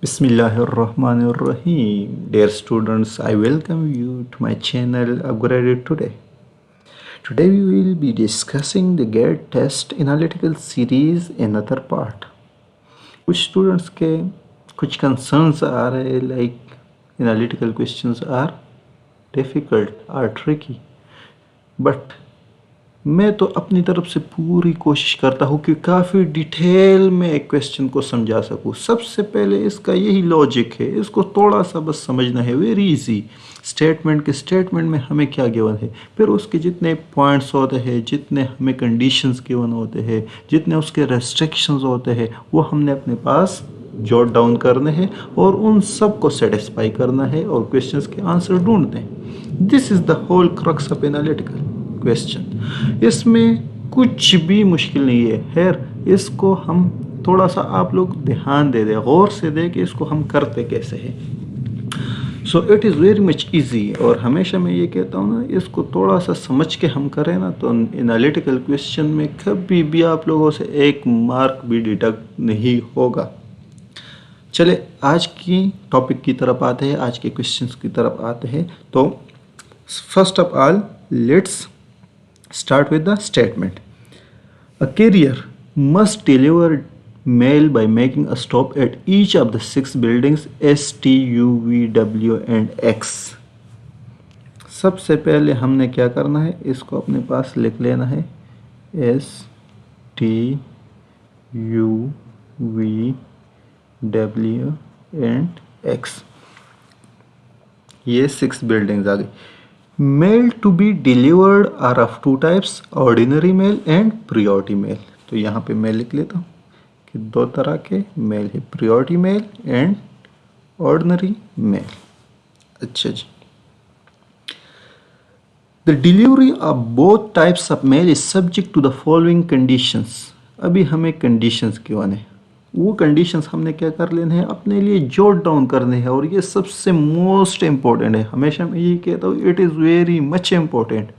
Bismillahirrahmanirrahim. Dear students, I welcome you to my channel Upgraded Today. Today we will be discussing the GATE test analytical series another part. कुछ students के कुछ concerns आ रहे like analytical questions are difficult are tricky, but मैं तो अपनी तरफ से पूरी कोशिश करता हूँ कि काफ़ी डिटेल में एक क्वेश्चन को समझा सकूँ। सबसे पहले इसका यही लॉजिक है, इसको थोड़ा सा बस समझना है। Very easy. स्टेटमेंट में हमें क्या गिवन है, फिर उसके जितने पॉइंट्स होते हैं, जितने हमें कंडीशंस गिवन होते हैं, जितने उसके रेस्ट्रिक्शंस होते हैं, वो हमने अपने पास जॉट डाउन करने हैं और उन सब को सेटिस्फाई करना है और क्वेश्चंस के आंसर ढूंढते हैं। This is the whole crux of analytical question. इसमें कुछ भी मुश्किल नहीं है। खैर, इसको हम थोड़ा सा आप लोग ध्यान दे दें, गौर से दें कि इसको हम करते कैसे हैं। So it is very much easy. और हमेशा मैं ये कहता हूँ ना, इसको थोड़ा सा समझ के हम करें ना तो एनालिटिकल क्वेश्चन में कभी भी आप लोगों से एक मार्क भी डिडक्ट नहीं होगा। चले आज की टॉपिक की तरफ आते हैं, आज के क्वेश्चंस की तरफ आते हैं। तो first of all let's start with the statement. A carrier must deliver mail by making a stop at each of the 6 buildings S, T, U, V, W and X. सबसे पहले हमने क्या करना है, इसको अपने पास लिख लेना है S, T, U, V, W and X। ये 6 बिल्डिंग्स आ गई। Mail to be delivered are of 2 types, ordinary mail and priority mail. तो यहाँ पे मैं लिख लेता हूँ कि 2 तरह के मेल है, priority mail and ordinary mail. अच्छा जी। The delivery of both types of mail is subject to the following conditions. अभी हमें कंडीशंस गिवन है, वो कंडीशंस हमने क्या कर लेने हैं, अपने लिए जॉट डाउन करने हैं। और ये सबसे मोस्ट इम्पोर्टेंट है। हमेशा मैं ये कहता हूँ, it is very much important.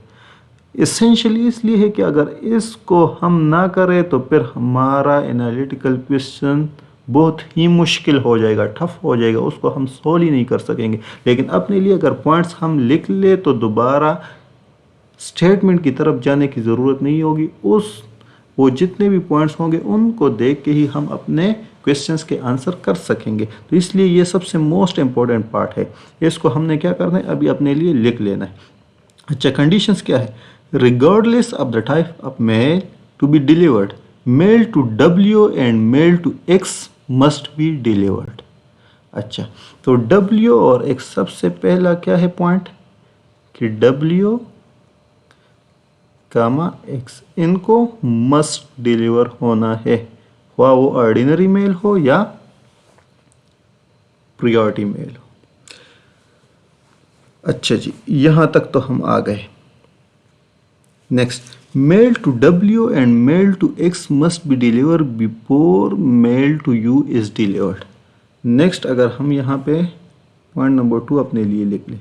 Essentially इसलिए है कि अगर इसको हम ना करें तो फिर हमारा एनालिटिकल क्वेश्चन बहुत ही मुश्किल हो जाएगा, टफ हो जाएगा, उसको हम सॉल्व ही नहीं कर सकेंगे। लेकिन अपने लिए अगर पॉइंट्स हम लिख ले तो दोबारा स्टेटमेंट की तरफ जाने की ज़रूरत नहीं होगी। वो जितने भी पॉइंट्स होंगे उनको देख के ही हम अपने क्वेश्चंस के आंसर कर सकेंगे। तो इसलिए ये सबसे मोस्ट इम्पॉर्टेंट पार्ट है। इसको हमने क्या करना है, अभी अपने लिए लिख लेना है। अच्छा, कंडीशंस क्या है, regardless of the type of mail to be delivered, mail to W and mail to X must be delivered. अच्छा, तो W और X, सबसे पहला क्या है पॉइंट कि W कामा X, इनको मस्ट डिलीवर होना है, वो ऑर्डिनरी मेल हो या प्रियोरिटी मेल हो। अच्छा जी, यहाँ तक तो हम आ गए। Next, mail to W and mail to X must be deliver before mail to U is delivered. Next, अगर हम यहाँ पे पॉइंट नंबर 2 अपने लिए लिख लें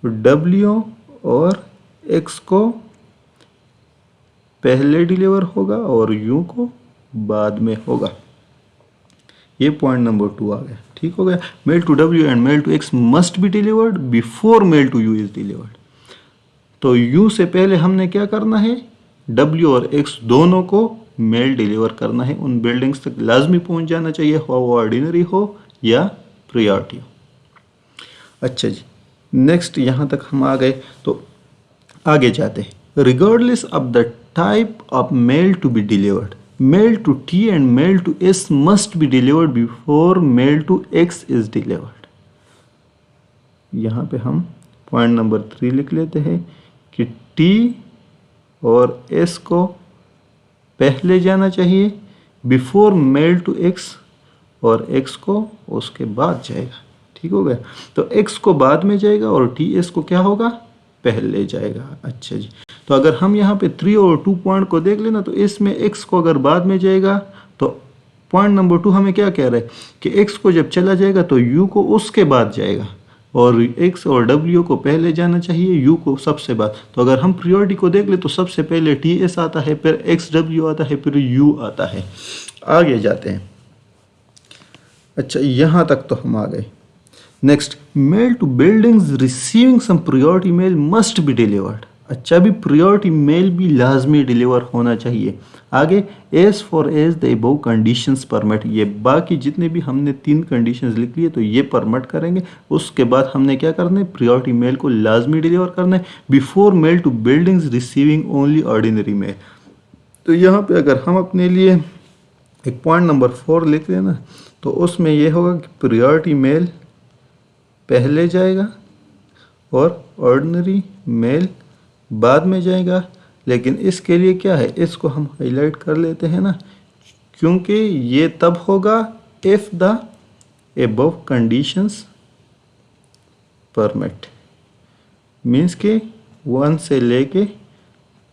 तो W और X को पहले डिलीवर होगा और U को बाद में होगा। ये पॉइंट नंबर 2 आ गया, ठीक हो गया। Mail to W and mail to X must be delivered before mail to U is delivered. तो U से पहले हमने क्या करना है, W और X दोनों को मेल डिलीवर करना है, उन बिल्डिंग्स तक लाजमी पहुंच जाना चाहिए, वो ऑर्डिनरी हो या प्रियोरिटी हो। अच्छा जी, नेक्स्ट यहाँ तक हम आ गए तो आगे जाते हैं। Regardless of the type of mail to be delivered, mail to T and mail to S must be delivered before mail to X is delivered। यहाँ पे हम पॉइंट नंबर 3 लिख लेते हैं कि T और S को पहले जाना चाहिए बिफोर मेल टू X, और X को उसके बाद जाएगा। ठीक हो गया। तो X को बाद में जाएगा और TS को क्या होगा, पहले जाएगा। अच्छा जी, तो अगर हम यहाँ पे 3 और 2 पॉइंट को देख लेना तो इसमें X को अगर बाद में जाएगा तो पॉइंट नंबर 2 हमें क्या कह रहा है कि X को जब चला जाएगा तो U को उसके बाद जाएगा, और X और W को पहले जाना चाहिए, U को सबसे बाद। तो अगर हम प्रियोरिटी को देख ले तो सबसे पहले TS आता है, फिर XW आता है, फिर U आता है। आगे जाते हैं। अच्छा, यहाँ तक तो हम आ गए। Next, mail to buildings receiving some priority mail must be delivered. अच्छा, भी प्रायोरिटी मेल भी लाजमी डिलीवर होना चाहिए। आगे, as far as the above conditions permit, ये बाकी जितने भी हमने 3 कंडीशंस लिख लिए तो ये परमिट करेंगे। उसके बाद हमने क्या करना है, प्रायोरिटी मेल को लाजमी डिलीवर करना है। Before mail to buildings receiving only ordinary mail. तो यहाँ पे अगर हम अपने लिए एक पॉइंट नंबर 4 लिख लें ना, तो उसमें यह होगा कि प्रायोरिटी मेल पहले जाएगा और ऑर्डिनरी मेल बाद में जाएगा। लेकिन इसके लिए क्या है, इसको हम हाईलाइट कर लेते हैं ना, क्योंकि ये तब होगा if the above conditions permit, means के 1 से लेके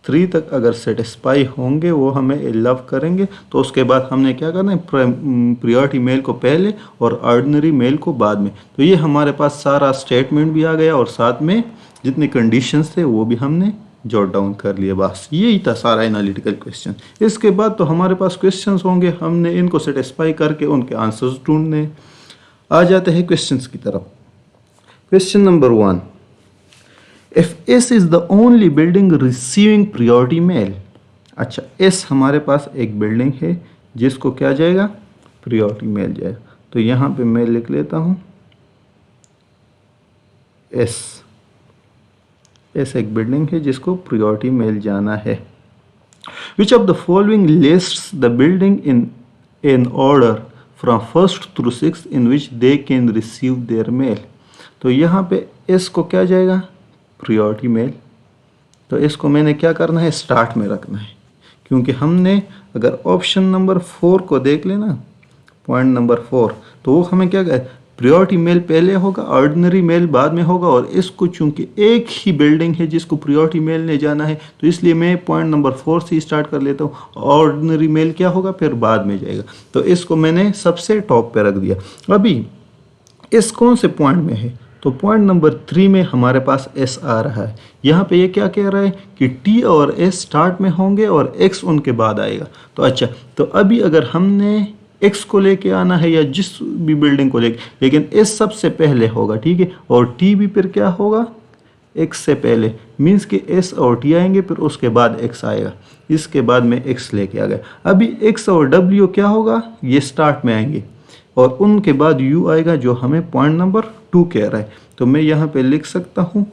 3 तक अगर सेटिस्फाई होंगे, वो हमें अलाउ करेंगे। तो उसके बाद हमने क्या करना है, प्रायोरिटी मेल को पहले और ऑर्डिनरी मेल को बाद में। तो ये हमारे पास सारा स्टेटमेंट भी आ गया और साथ में जितने कंडीशंस थे वो भी हमने जॉट डाउन कर लिए। बस यही था सारा एनालिटिकल क्वेश्चन। इसके बाद तो हमारे पास क्वेश्चंस होंगे, हमने इनको सेटिस्फाई करके उनके आंसर्स ढूंढने। आ जाते हैं क्वेश्चंस की तरफ। Question number 1, if S is the only building receiving priority mail. अच्छा, एस हमारे पास एक बिल्डिंग है जिसको क्या जाएगा, प्रायोरिटी मेल जाएगा। तो यहाँ पे मैं लिख लेता हूँ एस। एस एक बिल्डिंग है जिसको प्रायोरिटी मेल जाना है। विच of the following lists the building in an order from 1st through 6th in which they can receive there mail. तो यहाँ पे एस को क्या जाएगा, प्रायोरिटी मेल। तो इसको मैंने क्या करना है, स्टार्ट में रखना है, क्योंकि हमने अगर ऑप्शन नंबर 4 को देख लेना, पॉइंट नंबर 4, तो वो हमें क्या कहे, प्रायोरिटी मेल पहले होगा, ऑर्डिनरी मेल बाद में होगा। और इसको चूंकि एक ही बिल्डिंग है जिसको प्रायोरिटी मेल ने जाना है, तो इसलिए मैं पॉइंट नंबर 4 से स्टार्ट कर लेता हूँ। ऑर्डिनरी मेल क्या होगा, फिर बाद में जाएगा। तो इसको मैंने सबसे टॉप पे रख दिया। अभी इस कौन से पॉइंट में है, तो पॉइंट नंबर 3 में हमारे पास एस आ रहा है। यहाँ पे ये क्या कह रहा है कि टी और एस स्टार्ट में होंगे और एक्स उनके बाद आएगा। तो अच्छा, तो अभी अगर हमने एक्स को लेके आना है या जिस भी बिल्डिंग को लेके, लेकिन एस सबसे पहले होगा, ठीक है, और टी भी फिर क्या होगा, एक्स से पहले, मीन्स कि एस और टी आएंगे, फिर उसके बाद एक्स आएगा। इसके बाद में एक्स लेके आ गया। अभी एक्स और डब्ल्यू क्या होगा, ये स्टार्ट में आएंगे और उनके बाद यू आएगा, जो हमें पॉइंट नंबर 2 कह रहा है। तो मैं यहाँ पे लिख सकता हूँ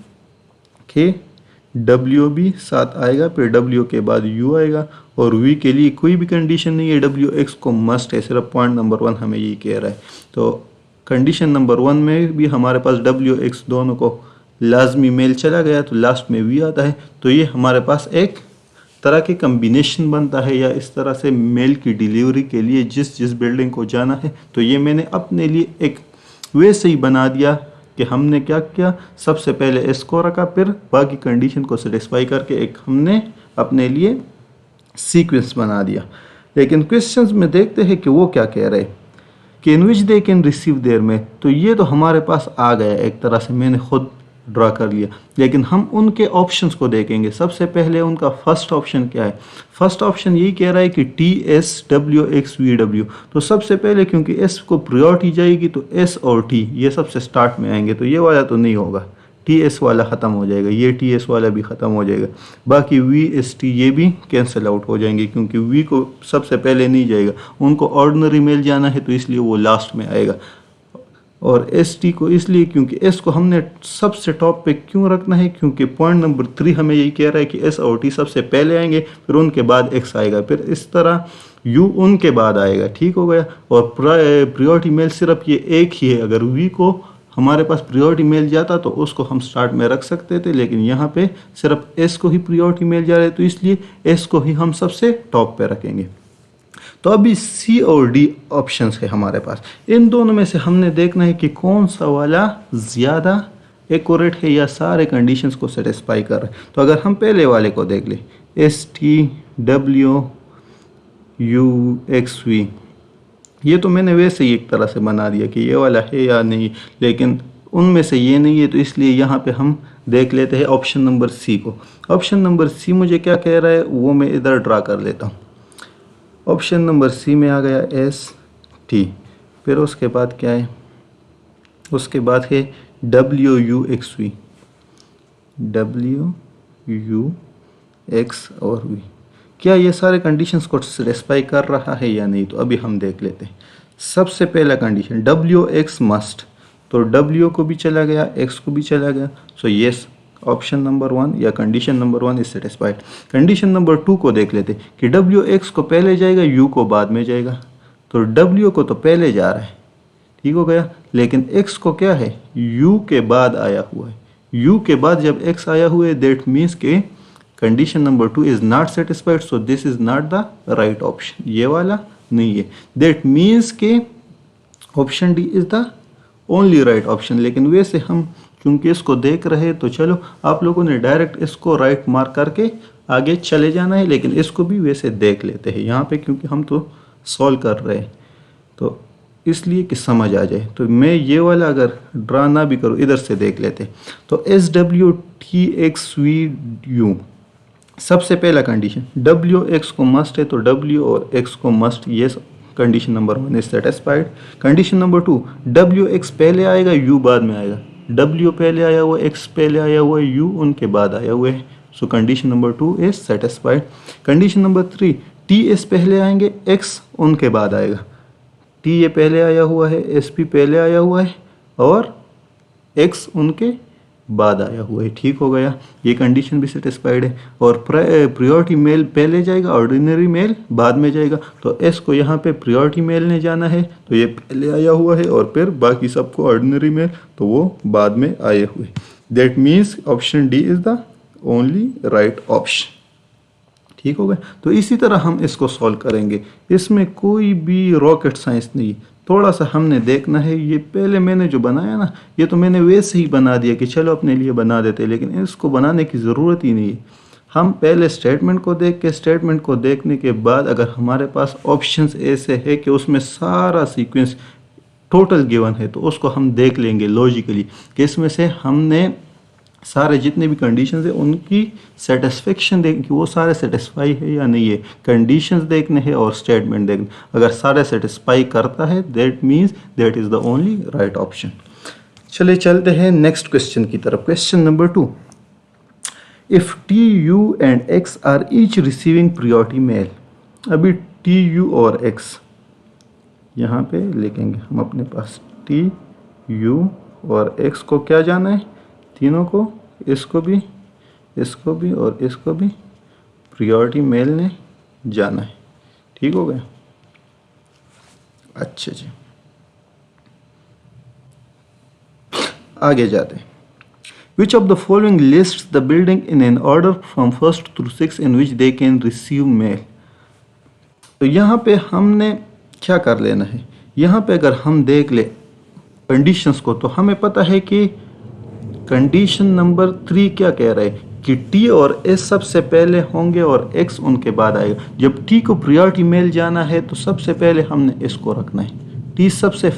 कि डब्ल्यू भी साथ आएगा, फिर डब्ल्यू के बाद यू आएगा। और वी के लिए कोई भी कंडीशन नहीं है, डब्ल्यू एक्स को मस्ट है, सिर्फ पॉइंट नंबर 1 हमें यही कह रहा है। तो कंडीशन नंबर 1 में भी हमारे पास डब्ल्यू एक्स दोनों को लाजमी मेल चला गया, तो लास्ट में वी आता है। तो ये हमारे पास एक तरह के कम्बिनेशन बनता है, या इस तरह से मेल की डिलीवरी के लिए जिस जिस बिल्डिंग को जाना है। तो ये मैंने अपने लिए एक वैसे ही बना दिया कि हमने क्या किया, सबसे पहले एस को रखा, फिर बाकी कंडीशन को सेटिस्फाई करके एक हमने अपने लिए सीक्वेंस बना दिया। लेकिन क्वेश्चंस में देखते हैं कि वो क्या कह रहे हैं कि इन which they can receive there में। तो ये तो हमारे पास आ गया, एक तरह से मैंने खुद ड्रा कर लिया। लेकिन हम उनके ऑप्शंस को देखेंगे। सबसे पहले उनका फर्स्ट ऑप्शन क्या है, फर्स्ट ऑप्शन यही कह रहा है कि T S W x V W. तो सबसे पहले क्योंकि एस को प्रायोरिटी जाएगी, तो एस और टी ये सबसे स्टार्ट में आएंगे, तो ये वाला तो नहीं होगा, टी एस वाला ख़त्म हो जाएगा, ये टी एस वाला भी ख़त्म हो जाएगा। बाकी वी एस टी ये भी कैंसिल आउट हो जाएंगे, क्योंकि वी को सबसे पहले नहीं जाएगा, उनको ऑर्डिनरी मेल जाना है, तो इसलिए वो लास्ट में आएगा। और एस टी को इसलिए क्योंकि एस को हमने सबसे टॉप पे क्यों रखना है, क्योंकि पॉइंट नंबर 3 हमें यही कह रहा है कि एस और टी सबसे पहले आएंगे, फिर उनके बाद एक्स आएगा, फिर इस तरह यू उनके बाद आएगा। ठीक हो गया। और प्रायोरिटी मेल सिर्फ ये एक ही है। अगर वी को हमारे पास प्रायोरिटी मेल जाता तो उसको हम स्टार्ट में रख सकते थे, लेकिन यहाँ पे सिर्फ एस को ही प्रायोरिटी मेल जा रहा है, तो इसलिए एस को ही हम सबसे टॉप पे रखेंगे। तो अभी सी और डी ऑप्शंस है हमारे पास। इन दोनों में से हमने देखना है कि कौन सा वाला ज़्यादा एक्यूरेट है या सारे कंडीशंस को सेटिस्फाई कर रहा है। तो अगर हम पहले वाले को देख लें, S T W U X V, ये तो मैंने वैसे ही एक तरह से बना दिया कि ये वाला है या नहीं, लेकिन उनमें से ये नहीं है, तो इसलिए यहाँ पे हम देख लेते हैं ऑप्शन नंबर सी को। ऑप्शन नंबर सी मुझे क्या कह रहा है वो मैं इधर ड्रा कर लेता हूँ। ऑप्शन नंबर सी में आ गया एस टी, फिर उसके बाद क्या है, उसके बाद है WUXV, WUX और V। क्या ये सारे कंडीशंस को सेटिस्फाई कर रहा है या नहीं, तो अभी हम देख लेते हैं। सबसे पहला कंडीशन WX मस्ट, तो W को भी चला गया, X को भी चला गया, सो यस ऑप्शन नंबर 1 या condition number 1 is satisfied. Condition number 2 को देख लेते कि WX को पहले जाएगा, U को बाद में जाएगा, तो W को तो पहले जा रहा है, ठीक हो गया, लेकिन X को क्या है, U के बाद आया हुआ है। U के बाद जब X आया हुआ है, दैट मीन्स के condition number 2 is not satisfied, so this is not the right option, ये वाला नहीं है। दैट मीन्स के option D is the only right option. लेकिन वैसे हम क्योंकि इसको देख रहे हैं, तो चलो आप लोगों ने डायरेक्ट इसको राइट मार्क करके आगे चले जाना है, लेकिन इसको भी वैसे देख लेते हैं यहाँ पे, क्योंकि हम तो सॉल्व कर रहे हैं, तो इसलिए कि समझ आ जाए। तो मैं ये वाला अगर ड्रा ना भी करूँ, इधर से देख लेते हैं। तो SWTXVU सबसे पहला कंडीशन, WX को मस्ट है, तो W और X को मस्ट, ये condition number 1 is satisfied. Condition number 2, WX पहले आएगा, U बाद में आएगा, W पहले आया हुआ, X पहले आया हुआ, U उनके बाद आया हुआ है, सो condition number 2 is satisfied. Condition number 3, TS पहले आएंगे, X उनके बाद आएगा, TA पहले आया हुआ है, SP पहले आया हुआ है और X उनके बाद आया हुआ है, ठीक हो गया, ये कंडीशन भी सेटिस्फाइड है। और प्रियोरिटी मेल पहले जाएगा, ऑर्डिनरी मेल बाद में जाएगा, तो S को यहाँ पे प्रियोरिटी मेल ने जाना है, तो ये पहले आया हुआ है, और फिर बाकी सबको ऑर्डिनरी मेल, तो वो बाद में आए हुए। That means option D is the only right option, ठीक हो गया। तो इसी तरह हम इसको सॉल्व करेंगे, इसमें कोई भी रॉकेट साइंस नहीं, थोड़ा सा हमने देखना है। ये पहले मैंने जो बनाया ना, ये तो मैंने वैसे ही बना दिया कि चलो अपने लिए बना देते, लेकिन इसको बनाने की ज़रूरत ही नहीं है। हम पहले स्टेटमेंट को देख के, स्टेटमेंट को देखने के बाद अगर हमारे पास ऑप्शंस ऐसे है कि उसमें सारा सीक्वेंस टोटल गिवन है, तो उसको हम देख लेंगे लॉजिकली कि इसमें से हमने सारे जितने भी कंडीशंस है उनकी सेटिस्फेक्शन देख कि वो सारे सेटिस्फाई है या नहीं है। कंडीशंस देखने हैं और स्टेटमेंट देखने, अगर सारे सेटिस्फाई करता है, that means that is the only right option. चले चलते हैं नेक्स्ट क्वेश्चन की तरफ। Question number 2, if TU and X are each receiving priority mail. अभी TU और X यहाँ पे लिखेंगे हम अपने पास, TU और X को क्या जाना है, तीनों को, इसको भी और इसको भी प्रियोरिटी मेल ने जाना है, ठीक हो गया। अच्छा जी, आगे जाते हैं। Which of the following lists the building in an order from 1st through 6 in which they can receive mail. तो यहाँ पे हमने क्या कर लेना है, यहाँ पे अगर हम देख ले कंडीशंस को, तो हमें पता है कि कंडीशन नंबर 3 क्या कह रहा है कि T और S सबसे पहले होंगे और X उनके बाद आएगा। जब T को प्रियोरिटी मेल जाना है, तो सबसे पहले हमने S को रखना है, T सबसे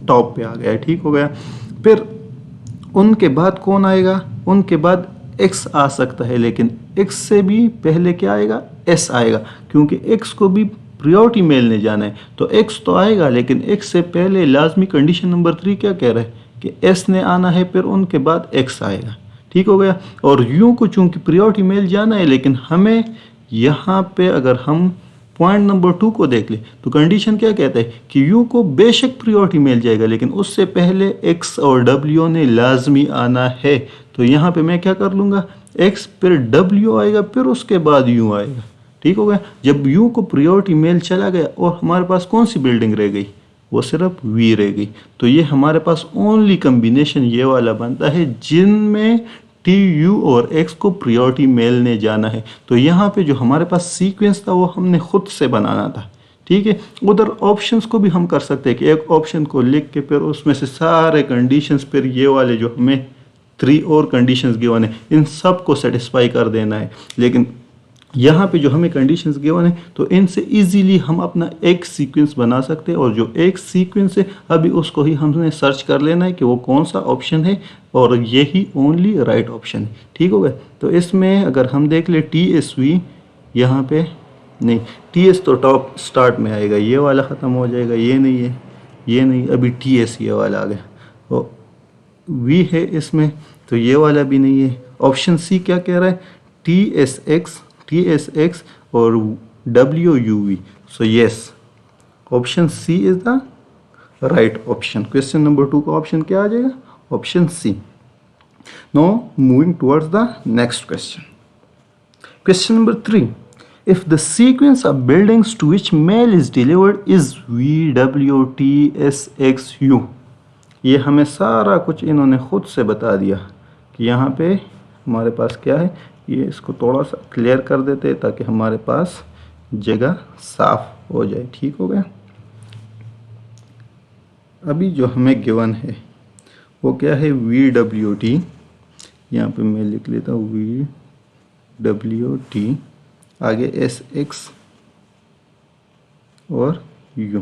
टॉप पे आ गया है, ठीक हो गया। फिर उनके बाद कौन आएगा, उनके बाद X आ सकता है, लेकिन X से भी पहले क्या आएगा, S आएगा, क्योंकि X को भी प्रियोरिटी मेल ने जाना है, तो X तो आएगा, लेकिन X से पहले लाजमी कंडीशन नंबर 3 क्या कह रहा है कि S ने आना है, फिर उनके बाद X आएगा, ठीक हो गया। और U को चूंकि प्रियोरिटी मेल जाना है, लेकिन हमें यहाँ पे अगर हम पॉइंट नंबर 2 को देख ले, तो कंडीशन क्या कहता है कि U को बेशक प्रियोरिटी मेल जाएगा, लेकिन उससे पहले X और W ने लाजमी आना है। तो यहाँ पे मैं क्या कर लूँगा, X फिर W आएगा, फिर उसके बाद U आएगा, ठीक हो गया। जब U को प्रियोरिटी मेल चला गया और हमारे पास कौन सी बिल्डिंग रह गई, वो सिर्फ V रह गई। तो ये हमारे पास ओनली कम्बिनेशन ये वाला बनता है जिनमें TU और X को प्रियोरिटी मेल ने जाना है। तो यहाँ पे जो हमारे पास सीक्वेंस था वो हमने खुद से बनाना था, ठीक है। उधर ऑप्शंस को भी हम कर सकते हैं कि एक ऑप्शन को लिख के फिर उसमें से सारे कंडीशंस, फिर ये वाले जो हमें 3 और कंडीशंस गिवन है, इन सब को सेटिस्फाई कर देना है। लेकिन यहाँ पे जो हमें कंडीशंस गिवन है, तो इनसे इजीली हम अपना एक सीक्वेंस बना सकते हैं, और जो एक सीक्वेंस है अभी उसको ही हमने सर्च कर लेना है कि वो कौन सा ऑप्शन है, और यही ओनली राइट ऑप्शन है, ठीक हो गया। तो इसमें अगर हम देख ले TSV, यहाँ पे नहीं, TS तो टॉप स्टार्ट में आएगा, ये वाला ख़त्म हो जाएगा, ये नहीं है, ये नहीं, अभी टी एस ये वाला आ गया, और वी है इसमें तो ये वाला भी नहीं है। ऑप्शन सी क्या कह रहा है, टी एस एक्स और W U V. So yes, option C is the right option. Question number 2 का ऑप्शन क्या आ जाएगा, option C. Now moving towards the next question. Question number 3. If the sequence of buildings to which mail is delivered is V, W, T, S, X, U. ये हमें सारा कुछ इन्होंने खुद से बता दिया कि यहाँ पे हमारे पास क्या है। ये इसको थोड़ा सा क्लियर कर देते हैं ताकि हमारे पास जगह साफ हो जाए। ठीक हो गया। अभी जो हमें गिवन है वो क्या है, V, W, T। यहाँ पे मैं लिख लेता हूँ V, W, T, आगे S, X और U।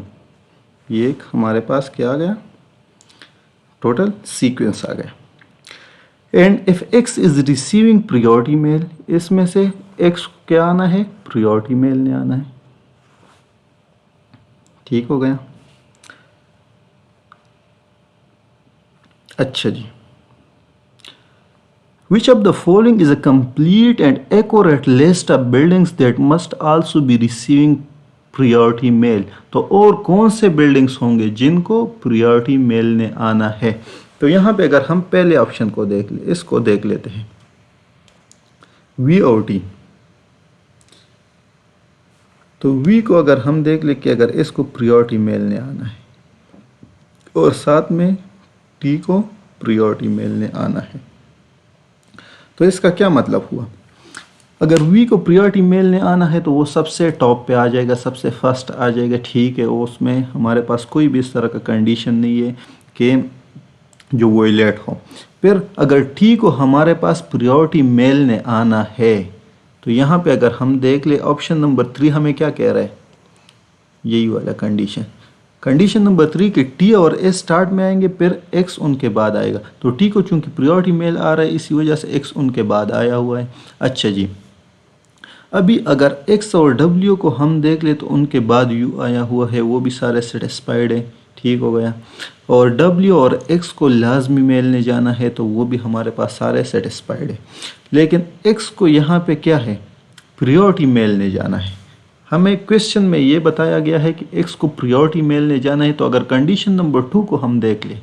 ये एक हमारे पास क्या आ गया, टोटल सीक्वेंस आ गया। And if X is receiving priority mail, इसमें से X क्या आना है, प्रियोरिटी मेल ने आना है। ठीक हो गया। अच्छा जी, which of the following is a complete and accurate list of buildings that must also be receiving priority mail? तो और कौन से बिल्डिंग्स होंगे जिनको priority mail ने आना है। तो यहाँ पे अगर हम पहले ऑप्शन को देख ले, इसको देख लेते हैं, V और T। तो V को अगर हम देख ले कि अगर इसको priority मेल ने आना है और साथ में T को priority मेल ने आना है, तो इसका क्या मतलब हुआ, अगर V को प्रियोरिटी मेल ने आना है तो वो सबसे टॉप पे आ जाएगा, सबसे फर्स्ट आ जाएगा। ठीक है, उसमें हमारे पास कोई भी इस तरह का कंडीशन नहीं है कि जो वोयलेट हो। फिर अगर T को हमारे पास प्रियोरिटी मेल ने आना है तो यहाँ पे अगर हम देख ले ऑप्शन नंबर 3 हमें क्या कह रहा है, यही वाला कंडीशन। कंडीशन नंबर 3 कि T और S स्टार्ट में आएंगे, फिर X उनके बाद आएगा। तो T को चूंकि प्रियोरिटी मेल आ रहा है इसी वजह से X उनके बाद आया हुआ है। अच्छा जी, अभी अगर X और W को हम देख ले तो उनके बाद U आया हुआ है, वो भी सारे सेटिस्फाइड है। ठीक हो गया। और W और X को लाजमी मेल ने जाना है तो वो भी हमारे पास सारे सेटिस्फाइड है। लेकिन X को यहाँ पे क्या है, प्रियोरिटी मेल ने जाना है। हमें क्वेश्चन में ये बताया गया है कि X को प्रियोरिटी मेल ने जाना है। तो अगर कंडीशन नंबर 2 को हम देख ले,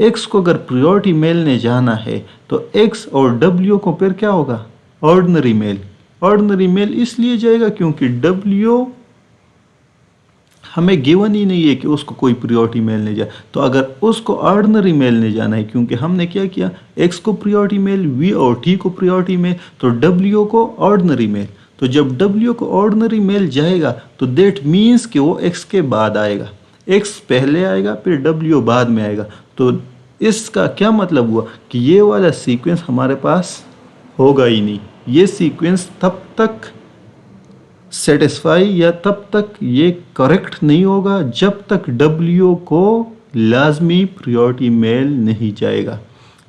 X को अगर प्रियोरिटी मेल ने जाना है तो X और W को फिर क्या होगा, ऑर्डिनरी मेल। ऑर्डिनरी मेल इसलिए जाएगा क्योंकि W हमें गिवन ही नहीं है कि उसको कोई प्रियोरिटी मेल नहीं जाए। तो अगर उसको ऑर्डिनरी मेल नहीं जाना है, क्योंकि हमने क्या किया, X को प्रियोरिटी मेल, V और T को प्रियोरिटी मेल, तो W को ऑर्डिनरी मेल। तो जब W को ऑर्डिनरी मेल जाएगा तो देट मीन्स कि वो X के बाद आएगा। X पहले आएगा फिर W बाद में आएगा। तो इसका क्या मतलब हुआ कि ये वाला सीक्वेंस हमारे पास होगा ही नहीं। ये सीक्वेंस तब तक सेटिस्फाई या तब तक ये करेक्ट नहीं होगा जब तक W को लाजमी प्रियोरिटी मेल नहीं जाएगा।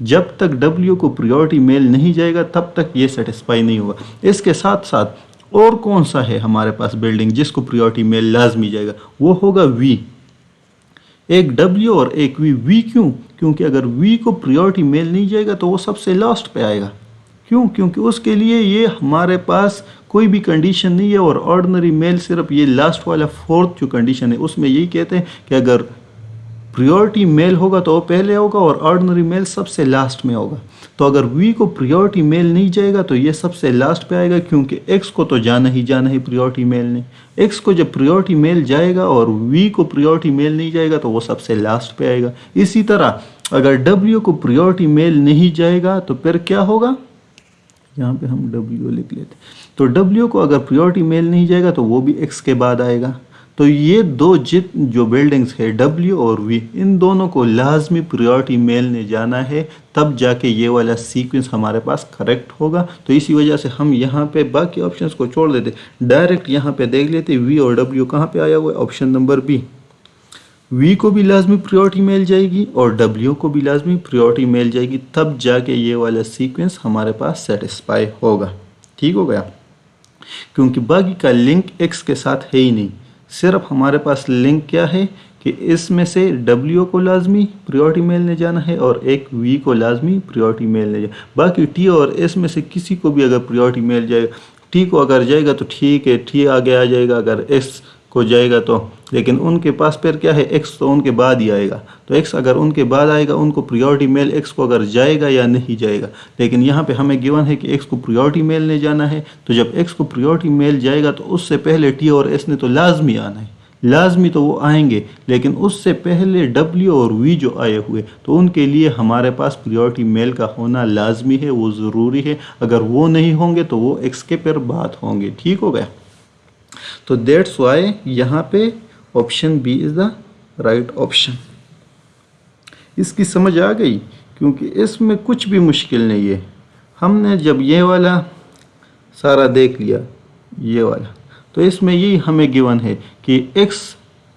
जब तक W को प्रियोरिटी मेल नहीं जाएगा तब तक ये सेटिस्फाई नहीं होगा। इसके साथ साथ और कौन सा है हमारे पास बिल्डिंग जिसको प्रियोरिटी मेल लाजमी जाएगा, वो होगा V। एक W और एक V क्यों, क्योंकि अगर V को प्रियोरिटी मेल नहीं जाएगा तो वो सबसे लास्ट पे आएगा। क्यों, क्योंकि उसके लिए ये हमारे पास कोई भी कंडीशन नहीं है। और ऑर्डिनरी मेल सिर्फ ये लास्ट वाला फोर्थ जो कंडीशन है उसमें यही कहते हैं कि अगर प्रियोरिटी मेल होगा तो वो पहले होगा और ऑर्डिनरी मेल सबसे लास्ट में होगा। तो अगर V को प्रियोरिटी मेल नहीं जाएगा तो ये सबसे लास्ट पे आएगा, क्योंकि X को तो जाना ही जाना है प्रियोरिटी मेल ने। X को जब प्रियोरिटी मेल जाएगा और V को प्रियोरिटी मेल नहीं जाएगा तो वो सबसे लास्ट पे आएगा। इसी तरह अगर W को प्रियोरिटी मेल नहीं जाएगा तो फिर क्या होगा, यहाँ पे हम W लिख लेते। तो W को अगर प्रियोरिटी मेल नहीं जाएगा तो वो भी X के बाद आएगा। तो ये दो जो बिल्डिंग्स है W और V, इन दोनों को लाजमी प्रियोरिटी मेल ने जाना है, तब जाके ये वाला सीक्वेंस हमारे पास करेक्ट होगा। तो इसी वजह से हम यहाँ पे बाकी ऑप्शंस को छोड़ देते, डायरेक्ट यहाँ पे देख लेते V और W कहाँ पे आया हुआ है, ऑप्शन नंबर B। V को भी लाजमी प्रियोरिटी मेल जाएगी और W को भी लाजमी प्रियोरिटी मेल जाएगी, तब जाके ये वाला सीक्वेंस हमारे पास सेटिस्फाई होगा। ठीक हो गया, क्योंकि बाकी का लिंक X के साथ है ही नहीं। सिर्फ हमारे पास लिंक क्या है कि इसमें से W को लाजमी प्रायोरिटी मेल ने जाना है और एक V को लाजमी प्रायोरिटी मेल ने जाना। बाकी T और S में से किसी को भी अगर प्रायोरिटी मेल जाएगा, T को अगर जाएगा तो ठीक है, T आगे आ जाएगा, अगर S को जाएगा तो, लेकिन उनके पास फिर क्या है, X तो उनके बाद ही आएगा, तो X अगर उनके बाद आएगा उनको प्रायोरिटी मेल X को अगर जाएगा या नहीं जाएगा। लेकिन यहाँ पे हमें गिवन है कि X को प्रायोरिटी मेल ने जाना है, तो जब X को प्रायोरिटी मेल जाएगा तो उससे पहले T और S ने तो लाजमी आना है, लाजमी तो वो आएंगे, लेकिन उससे पहले W और V जो आए हुए तो उनके लिए हमारे पास प्रायोरिटी मेल का होना लाजमी है, वो ज़रूरी है। अगर वो नहीं होंगे तो वो X के पर बात होंगे। ठीक हो गया? तो दैट्स वाई यहाँ पे option B is the right option. इसकी समझ आ गई? क्योंकि इसमें कुछ भी मुश्किल नहीं है। हमने जब ये वाला सारा देख लिया, ये वाला, तो इसमें यही हमें गिवन है कि x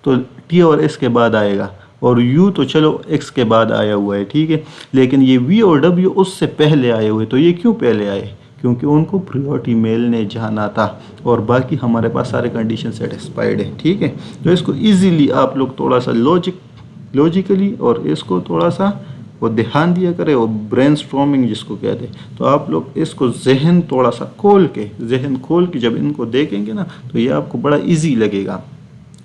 तो t और s के बाद आएगा और u तो चलो x के बाद आया हुआ है, ठीक है, लेकिन ये v और w उससे पहले आए हुए। तो ये क्यों पहले आए? क्योंकि उनको प्रायोरिटी मेल ने जाना था और बाकी हमारे पास सारे कंडीशन सेटिस्फाइड है। ठीक है, तो इसको इजीली आप लोग थोड़ा सा लॉजिकली और इसको थोड़ा सा वो ध्यान दिया करें और ब्रेनस्टॉर्मिंग जिसको कहते हैं, तो आप लोग इसको जहन थोड़ा सा जहन खोल के जब इनको देखेंगे ना तो ये आपको बड़ा इजी लगेगा।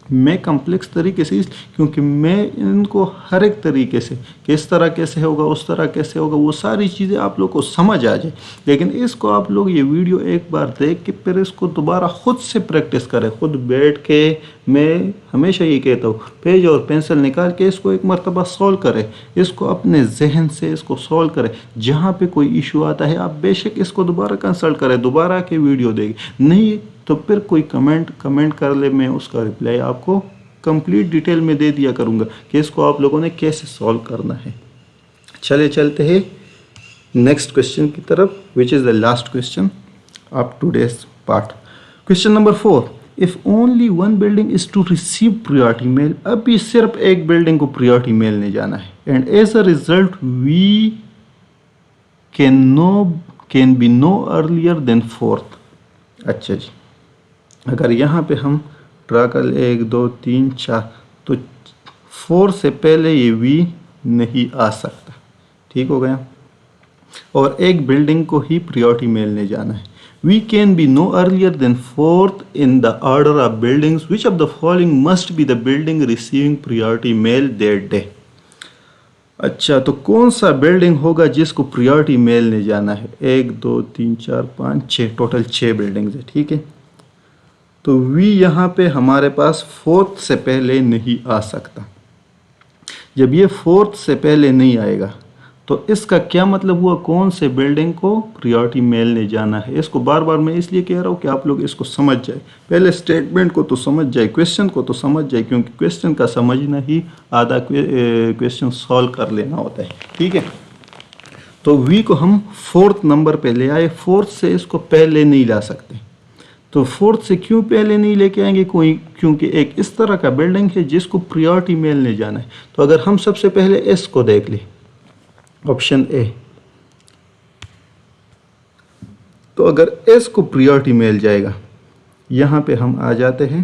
मैं कम्प्लेक्स तरीके से क्योंकि मैं इनको हर एक तरीके से किस तरह कैसे होगा, उस तरह कैसे होगा, वो सारी चीज़ें आप लोग को समझ आ जाए। लेकिन इसको आप लोग ये वीडियो एक बार देख के फिर इसको दोबारा खुद से प्रैक्टिस करें, खुद बैठ के। मैं हमेशा ये कहता हूँ पेज और पेंसिल निकाल के इसको एक मरतबा सॉल्व करें, इसको अपने जहन से इसको सॉल्व करें। जहाँ पे कोई इशू आता है आप बेशक इसको दोबारा कंसल्ट करें, दोबारा के वीडियो देखें, नहीं तो फिर कोई कमेंट कर ले, मैं उसका रिप्लाई आपको कंप्लीट डिटेल में दे दिया करूँगा कि इसको आप लोगों ने कैसे सॉल्व करना है। चलते हैं नेक्स्ट क्वेश्चन की तरफ, which is the last question of today's part. Question number 4, if only one building is to receive priority mail, अभी सिर्फ एक बिल्डिंग को प्रायोरिटी मेल नहीं जाना है, and as a result we can be no earlier than 4th। अच्छा जी, अगर यहाँ पे हम ड्रा कर ले 1 2 3 4, तो 4 से पहले ये V नहीं आ सकता। ठीक हो गया? और एक बिल्डिंग को ही प्रायोरिटी मेल ने जाना है। We can be no earlier than 4th in the order of buildings. Which of the following must be the building receiving priority mail that day? अच्छा, तो कौन सा बिल्डिंग होगा जिसको प्रायोरिटी मेल ने जाना है? 1 2 3 4 5 6, टोटल 6 बिल्डिंग्स है। ठीक है, तो V यहाँ पे हमारे पास 4th से पहले नहीं आ सकता। जब ये 4th से पहले नहीं आएगा तो इसका क्या मतलब हुआ, कौन से बिल्डिंग को प्रायोरिटी मेल ने जाना है। इसको बार बार मैं इसलिए कह रहा हूँ कि आप लोग इसको समझ जाए, पहले स्टेटमेंट को तो समझ जाए, क्वेश्चन को तो समझ जाए, क्योंकि क्वेश्चन का समझना ही आधा क्वेश्चन सॉल्व कर लेना होता है। ठीक है, तो V को हम 4th नंबर पे ले आए, 4th से इसको पहले नहीं ला सकते। तो 4th से क्यों पहले नहीं लेके आएंगे कोई, क्योंकि एक इस तरह का बिल्डिंग है जिसको प्रायोरिटी मेल ने जाना है। तो अगर हम सबसे पहले S को देख ले, ऑप्शन A, तो अगर S को प्रायोरिटी मेल जाएगा, यहाँ पे हम आ जाते हैं,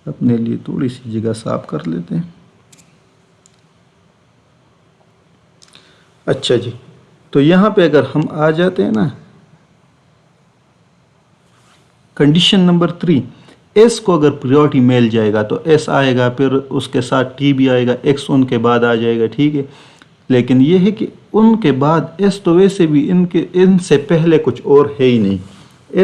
अपने लिए थोड़ी सी जगह साफ कर लेते हैं। अच्छा जी, तो यहाँ पे अगर हम आ जाते हैं ना, कंडीशन नंबर 3, S को अगर प्रायोरिटी मेल जाएगा तो S आएगा, फिर उसके साथ T भी आएगा, X उनके बाद आ जाएगा। ठीक है, लेकिन ये है कि उनके बाद S तो वैसे भी इनसे पहले कुछ और है ही नहीं।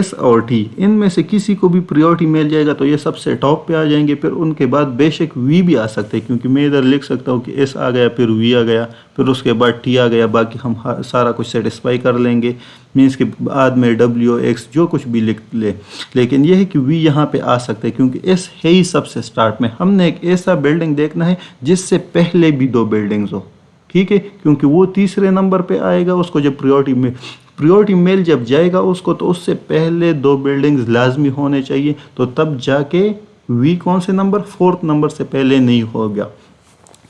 S और T इनमें से किसी को भी प्रायोरिटी मेल जाएगा तो ये सबसे टॉप पे आ जाएंगे। फिर उनके बाद बेशक V भी आ सकते हैं, क्योंकि मैं इधर लिख सकता हूँ कि S आ गया, फिर V आ गया, फिर उसके बाद T आ गया, बाकी हम सारा कुछ सेटिस्फाई कर लेंगे। मीन्स के बाद में W X जो कुछ भी लिख ले, लेकिन यह है कि V यहाँ पे आ सकते हैं क्योंकि S है ही सबसे स्टार्ट में। हमने एक ऐसा बिल्डिंग देखना है जिससे पहले भी 2 बिल्डिंग्स हो। ठीक है, क्योंकि वो तीसरे नंबर पे आएगा, उसको जब प्रायोरिटी मेल जब जाएगा उसको, तो उससे पहले 2 बिल्डिंग्स लाजमी होने चाहिए, तो तब जाके V कौन से नंबर, 4th नंबर से पहले नहीं हो गया।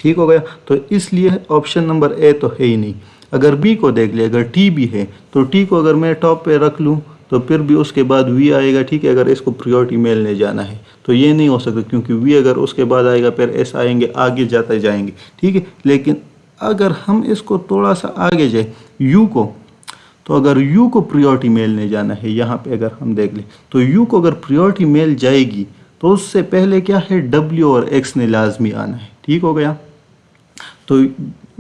ठीक हो गया, तो इसलिए ऑप्शन नंबर A तो है ही नहीं। अगर B को देख ले, अगर T भी है तो T को अगर मैं टॉप पे रख लूँ तो फिर भी उसके बाद V आएगा। ठीक है, अगर इसको प्रायोरिटी मेल ने जाना है तो ये नहीं हो सकता, क्योंकि वी अगर उसके बाद आएगा फिर एस आएंगे, आगे जाते जाएंगे, ठीक है। लेकिन अगर हम इसको थोड़ा सा आगे जाए यू को, तो अगर यू को प्रियोरिटी मिलने जाना है, यहाँ पे अगर हम देख लें तो यू को अगर प्रियोरिटी मिल जाएगी तो उससे पहले क्या है, डब्ल्यू और एक्स ने लाजमी आना है, ठीक हो गया। तो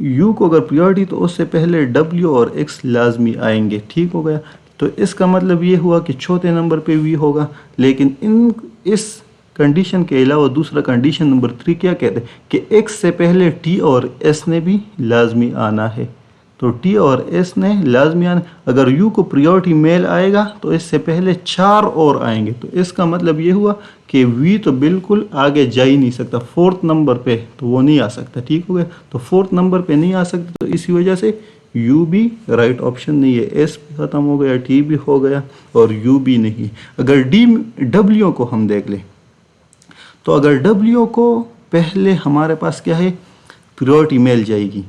यू को अगर प्रियोरिटी तो उससे पहले डब्ल्यू और एक्स लाजमी आएंगे, ठीक हो गया। तो इसका मतलब ये हुआ कि चौथे नंबर पे वी होगा। लेकिन इस कंडीशन के अलावा दूसरा कंडीशन नंबर 3 क्या कहते हैं कि एक्स से पहले टी और एस ने भी लाजमी आना है। तो टी और एस ने लाजमी आना, अगर यू को प्रियोरिटी मेल आएगा तो इससे पहले 4 और आएंगे। तो इसका मतलब ये हुआ कि वी तो बिल्कुल आगे जा ही नहीं सकता, फोर्थ नंबर पे तो वो नहीं आ सकता, ठीक हो गया। तो फोर्थ नंबर पे नहीं आ सकता, तो इसी वजह से यू भी राइट ऑप्शन नहीं है। एस भी ख़त्म हो गया, टी भी हो गया और यू भी नहीं। अगर डब्ल्यू को हम देख लें तो अगर डब्ल्यू को पहले हमारे पास क्या है, प्रियोरिटी मेल जाएगी।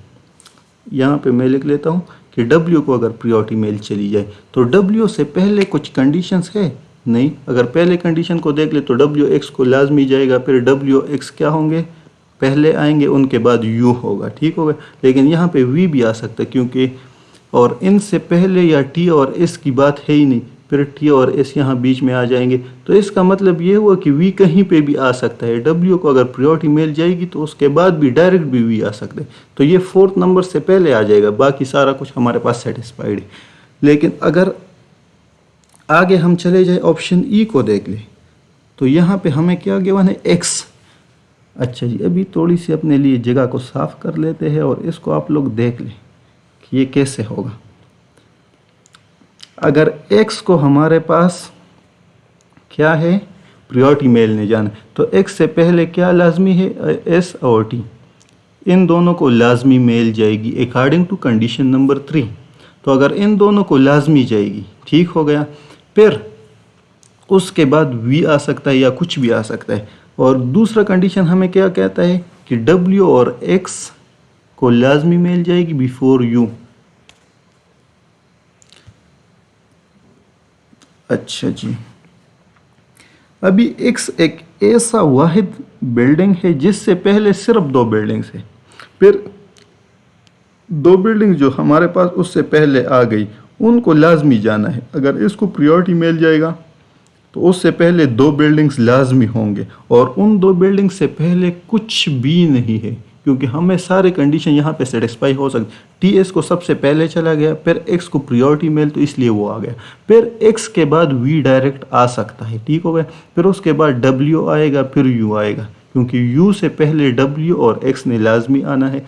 यहाँ पे मैं लिख लेता हूँ कि डब्ल्यू को अगर प्रियोरिटी मेल चली जाए तो डब्ल्यू से पहले कुछ कंडीशंस है नहीं। अगर पहले कंडीशन को देख ले तो डब्ल्यू एक्स को लाजमी जाएगा, फिर डब्ल्यू एक्स क्या होंगे, पहले आएंगे, उनके बाद यू होगा, ठीक होगा। लेकिन यहाँ पे वी भी आ सकता है, क्योंकि और इनसे पहले या टी और एस की बात है ही नहीं, फिर टी और एस यहाँ बीच में आ जाएंगे। तो इसका मतलब ये हुआ कि वी कहीं पे भी आ सकता है। डब्ल्यू को अगर प्रियोरिटी मिल जाएगी तो उसके बाद भी डायरेक्ट भी वी आ सकते हैं। तो ये फोर्थ नंबर से पहले आ जाएगा, बाकी सारा कुछ हमारे पास सेटिस्फाइड है। लेकिन अगर आगे हम चले जाए ऑप्शन ई को देख ले तो यहाँ पे हमें क्या गिवन है, एक्स। अच्छा जी, अभी थोड़ी सी अपने लिए जगह को साफ कर लेते हैं और इसको आप लोग देख लें कि ये कैसे होगा। अगर x को हमारे पास क्या है, प्रियोरिटी मिलने जाना, तो x से पहले क्या लाजमी है, s और t, इन दोनों को लाजमी मिल जाएगी अकॉर्डिंग टू कंडीशन नंबर 3। तो अगर इन दोनों को लाजमी जाएगी, ठीक हो गया, फिर उसके बाद v आ सकता है या कुछ भी आ सकता है। और दूसरा कंडीशन हमें क्या कहता है कि w और x को लाजमी मिल जाएगी बिफोर u। अच्छा जी, अभी x एक ऐसा वाहिद बिल्डिंग है जिससे पहले सिर्फ 2 बिल्डिंग्स है, फिर 2 बिल्डिंग जो हमारे पास उससे पहले आ गई उनको लाजमी जाना है। अगर इसको प्रियोरिटी मिल जाएगा तो उससे पहले 2 बिल्डिंग्स लाजमी होंगे, और उन 2 बिल्डिंग से पहले कुछ भी नहीं है, क्योंकि हमें सारे कंडीशन यहाँ पे सेटिस्फाई हो सकते। टी एस को सबसे पहले चला गया, फिर एक्स को प्रियोरिटी मिल तो इसलिए वो आ गया, फिर एक्स के बाद वी डायरेक्ट आ सकता है, ठीक हो गया। फिर उसके बाद डब्ल्यू आएगा, फिर यू आएगा, क्योंकि यू से पहले डब्ल्यू और एक्स ने लाजमी आना है।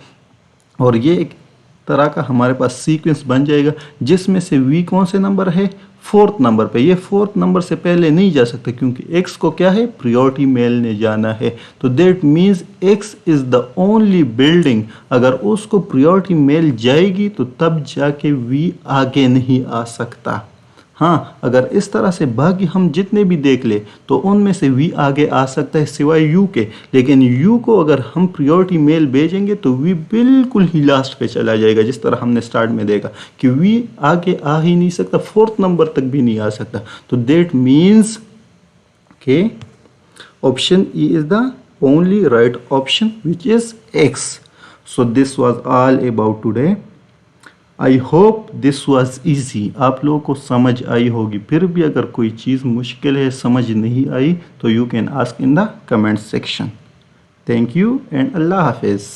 और ये एक तरह का हमारे पास सीक्वेंस बन जाएगा, जिसमें से वी कौन से नंबर है, फोर्थ नंबर पे। ये फोर्थ नंबर से पहले नहीं जा सकते, क्योंकि एक्स को क्या है, प्रियोरिटी मिलने जाना है। तो that means x is the only building, अगर उसको प्रियोरिटी मिल जाएगी तो तब जाके वी आगे नहीं आ सकता। हाँ, अगर इस तरह से बाकी हम जितने भी देख ले तो उनमें से वी आगे आ सकता है सिवाय यू के। लेकिन यू को अगर हम प्रियोरिटी मेल भेजेंगे तो वी बिल्कुल ही लास्ट पे चला जाएगा, जिस तरह हमने स्टार्ट में देखा कि वी आगे आ ही नहीं सकता, फोर्थ नंबर तक भी नहीं आ सकता। तो दैट मीन्स के option E is the only right option which is x. So this was all about today. I hope this was easy, आप लोगों को समझ आई होगी। फिर भी अगर कोई चीज़ मुश्किल है, समझ नहीं आई, तो you can ask in the comment section. Thank you and अल्लाह हाफिज़।